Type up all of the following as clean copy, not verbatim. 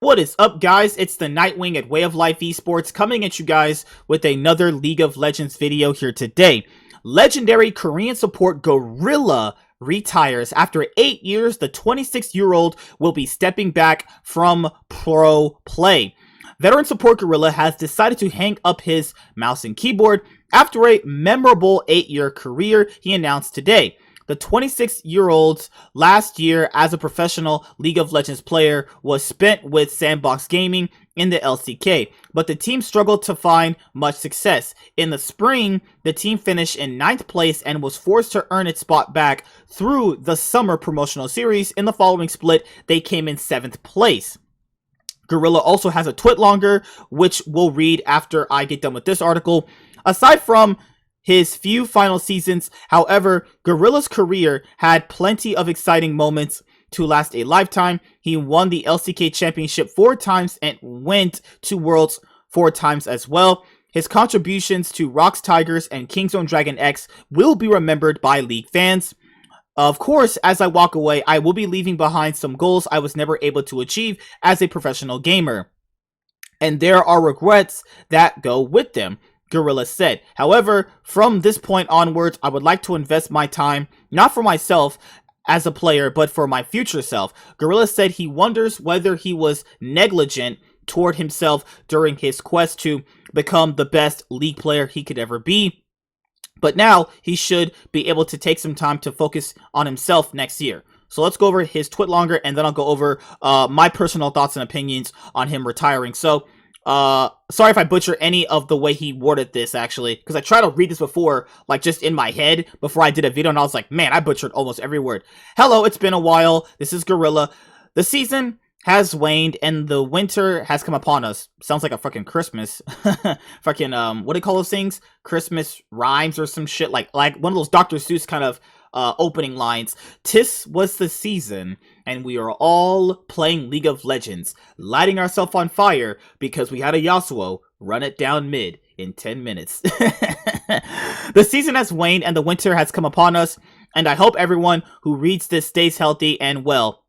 What is up, guys? It's the Nightwing at Way of Life Esports coming at you guys with another League of Legends video here today. Legendary Korean support Gorilla retires. After 8 years, the 26-year-old will be stepping back from pro play. Veteran support Gorilla has decided to hang up his mouse and keyboard after a memorable 8-year career, he announced today. The 26-year-old's last year as a professional League of Legends player was spent with Sandbox Gaming in the LCK, but the team struggled to find much success. In the spring, the team finished in 9th place and was forced to earn its spot back through the summer promotional series. In the following split, they came in 7th place. Gorilla also has a twit longer, which we'll read after I get done with this article. Aside from his few final seasons, however, Gorilla's career had plenty of exciting moments to last a lifetime. He won the LCK Championship 4 times and went to Worlds 4 times as well. His contributions to Rocks Tigers and Kingzone Dragon X will be remembered by League fans. Of course, as I walk away, I will be leaving behind some goals I was never able to achieve as a professional gamer, and there are regrets that go with them, Gorilla said. However, from this point onwards, I would like to invest my time, not for myself as a player, but for my future self. Gorilla said he wonders whether he was negligent toward himself during his quest to become the best League player he could ever be. But now he should be able to take some time to focus on himself next year. So let's go over his twit longer, and then I'll go over my personal thoughts and opinions on him retiring. So, sorry if I butcher any of the way he worded this, actually, because I tried to read this before, like, just in my head before I did a video, and I was like, man, I butchered almost every word. Hello, it's been a while. This is Gorilla. The season has waned, and the winter has come upon us. Sounds like a fucking Christmas. Fucking, what do you call those things? Christmas rhymes or some shit, like one of those Dr. Seuss kind of opening lines. "'Tis was the season, and we are all playing League of Legends, lighting ourselves on fire because we had a Yasuo run it down mid in 10 minutes. The season has waned and the winter has come upon us, and I hope everyone who reads this stays healthy and well.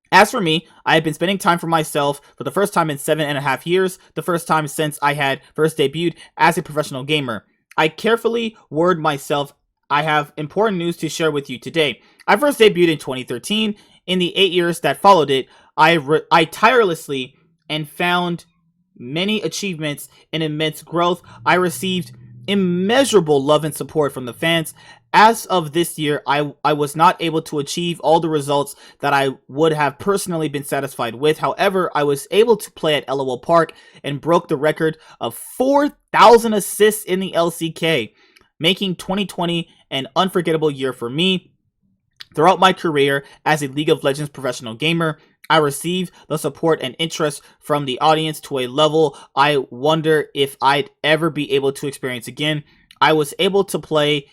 As for me, I have been spending time for myself for the first time in 7.5 years, the first time since I had first debuted as a professional gamer. I carefully word myself. I have important news to share with you today. I first debuted in 2013. In the 8 years that followed it, I tirelessly and found many achievements and immense growth. I received immeasurable love and support from the fans. As of this year, I was not able to achieve all the results that I would have personally been satisfied with. However, I was able to play at LOL Park and broke the record of 4,000 assists in the LCK, making 2020 an unforgettable year for me. Throughout my career as a League of Legends professional gamer, I received the support and interest from the audience to a level I wonder if I'd ever be able to experience again. I was able to play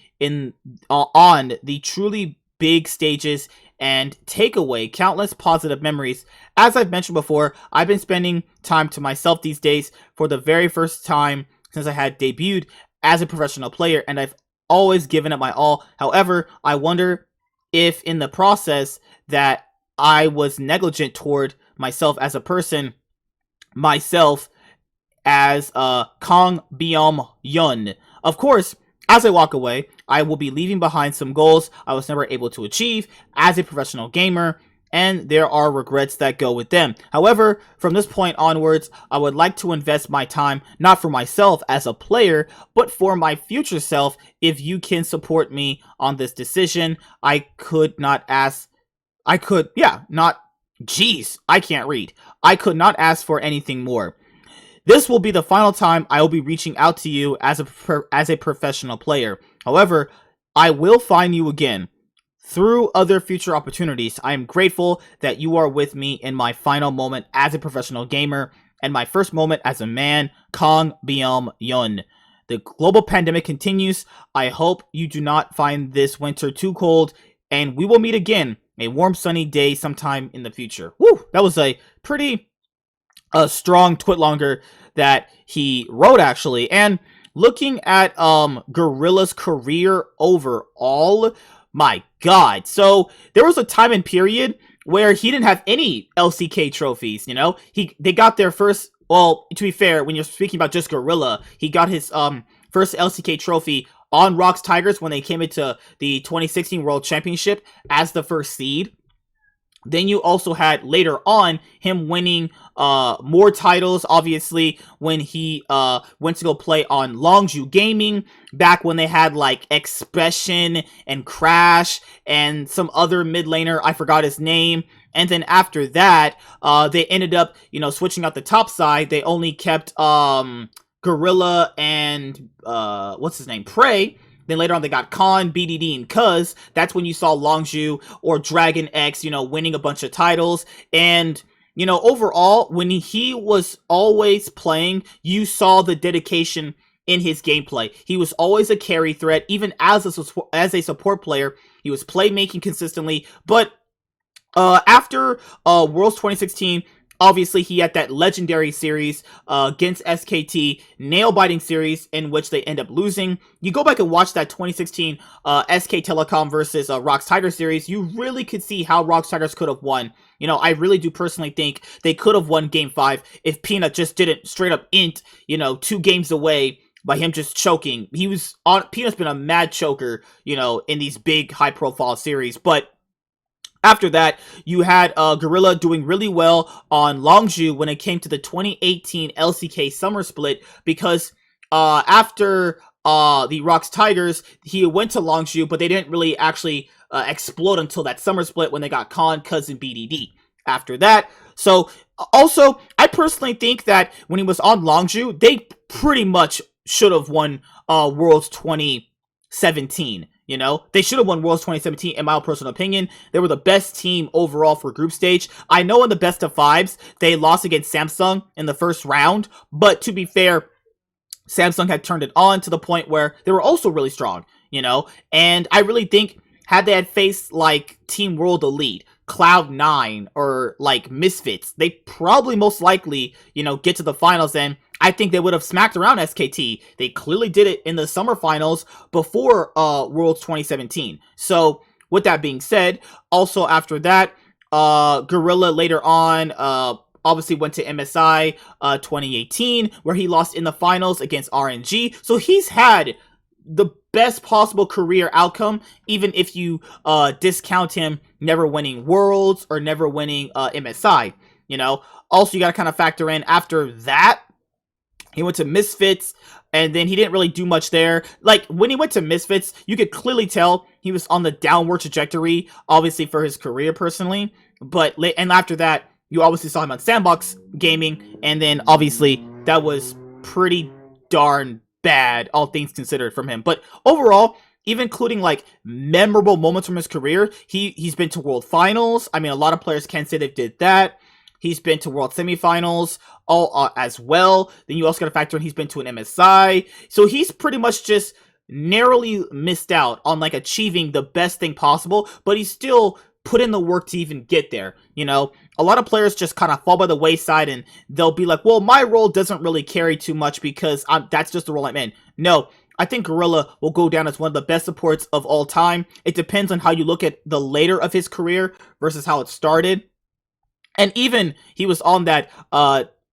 on the truly big stages and take away countless positive memories. As I've mentioned before, I've been spending time to myself these days for the very first time since I had debuted as a professional player, and I've always given it my all. However, I wonder if in the process that I was negligent toward myself as a person, myself as Kong Byum Yun. Of course, as I walk away, I will be leaving behind some goals I was never able to achieve as a professional gamer, and there are regrets that go with them. However, from this point onwards, I would like to invest my time, not for myself as a player, but for my future self. If you can support me on this decision, I could not ask for anything more. This will be the final time I will be reaching out to you as a professional player. However, I will find you again through other future opportunities. I am grateful that you are with me in my final moment as a professional gamer and my first moment as a man, Kong Byum Yun. The global pandemic continues. I hope you do not find this winter too cold, and we will meet again a warm sunny day sometime in the future." Woo! That was a pretty strong twit longer that he wrote, actually. And looking at Gorilla's career overall, my god. So there was a time and period where he didn't have any LCK trophies. They got their first. Well, to be fair, when you're speaking about just Gorilla, he got his first LCK trophy on Rocks Tigers when they came into the 2016 World Championship as the first seed. Then you also had later on him winning more titles, obviously, when he went to go play on Longju Gaming, back when they had like Expression and Crash and some other mid laner, I forgot his name. And then after that, they ended up, switching out the top side. They only kept Gorilla and what's his name? Prey. Then later on, they got Khan, BDD, and Cuz. That's when you saw Longju or Dragon X, winning a bunch of titles. And, overall, when he was always playing, you saw the dedication in his gameplay. He was always a carry threat, even as a support player. He was playmaking consistently. But after Worlds 2016, obviously, he had that legendary series against SKT, nail-biting series in which they end up losing. You go back and watch that 2016 SK Telecom versus Rocks Tigers series, you really could see how Rocks Tigers could have won. I really do personally think they could have won Game 5 if Peanut just didn't straight up int, 2 games away by him just choking. Peanut's been a mad choker, in these big, high-profile series, but after that, you had Gorilla doing really well on Longju when it came to the 2018 LCK Summer Split, because after the Rocks Tigers, he went to Longju, but they didn't really actually explode until that Summer Split when they got Khan, Cousin, BDD. After that, so also, I personally think that when he was on Longju, they pretty much should have won Worlds 2017. They should have won Worlds 2017, in my personal opinion. They were the best team overall for group stage. I know in the best of fives, they lost against Samsung in the first round, but to be fair, Samsung had turned it on to the point where they were also really strong, and I really think had they had faced like Team World Elite, Cloud9, or like Misfits, they probably most likely, get to the finals, and I think they would have smacked around SKT. They clearly did it in the summer finals before Worlds 2017. So, with that being said, also after that, Gorilla later on obviously went to MSI 2018, where he lost in the finals against RNG. So, he's had the best possible career outcome, even if you discount him never winning Worlds or never winning MSI. Also, you got to kind of factor in after that, he went to Misfits, and then he didn't really do much there. Like, when he went to Misfits, you could clearly tell he was on the downward trajectory, obviously, for his career personally. And after that, you obviously saw him on Sandbox Gaming, and then, obviously, that was pretty darn bad, all things considered, from him. But overall, even including, like, memorable moments from his career, he's been to World Finals. I mean, a lot of players can say they did that. He's been to World Semifinals as well. Then you also got to factor in he's been to an MSI. So he's pretty much just narrowly missed out on like achieving the best thing possible, but he's still put in the work to even get there. A lot of players just kind of fall by the wayside and they'll be like, well, my role doesn't really carry too much because that's just the role I'm in. No, I think Gorilla will go down as one of the best supports of all time. It depends on how you look at the later of his career versus how it started. And even he was on that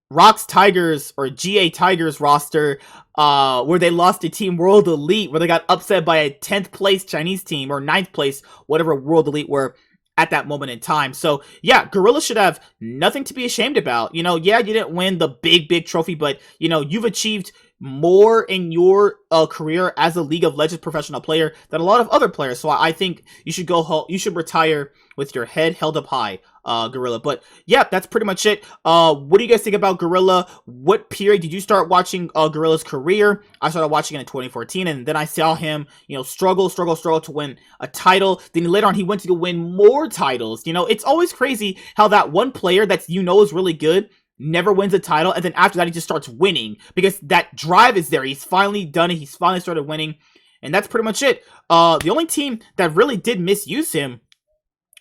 Rocks Tigers or GA Tigers roster where they lost to Team World Elite, where they got upset by a 10th place Chinese team or 9th place, whatever World Elite were at that moment in time. So yeah, Gorilla should have nothing to be ashamed about. Yeah, you didn't win the big trophy, but you've achieved more in your career as a League of Legends professional player than a lot of other players. So I think you should you should retire with your head held up high, Gorilla. But yeah, that's pretty much it. What do you guys think about Gorilla? What period did you start watching Gorilla's career? I started watching it in 2014, and then I saw him, struggle to win a title. Then later on, he went to go win more titles. It's always crazy how that one player that's is really good never wins a title, and then after that he just starts winning because that drive is there. He's finally done it. He's finally started winning, and that's pretty much it. The only team that really did misuse him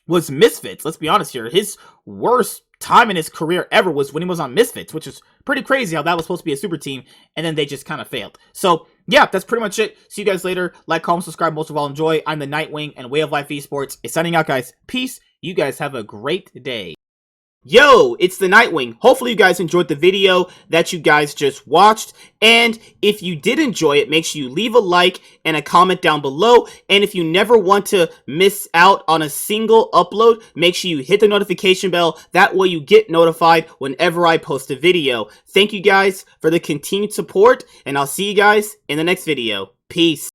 was Misfits. Let's be honest here. His worst time in his career ever was when he was on Misfits, which is pretty crazy how that was supposed to be a super team, and then they just kind of failed. So yeah, that's pretty much it. See you guys later. Like, comment, subscribe, most of all enjoy. I'm the Nightwing, and Way of Life Esports is signing out, guys. Peace. You guys have a great day. Yo, it's the Nightwing. Hopefully you guys enjoyed the video that you guys just watched. And if you did enjoy it, make sure you leave a like and a comment down below. And if you never want to miss out on a single upload, make sure you hit the notification bell. That way you get notified whenever I post a video. Thank you guys for the continued support, and I'll see you guys in the next video. Peace.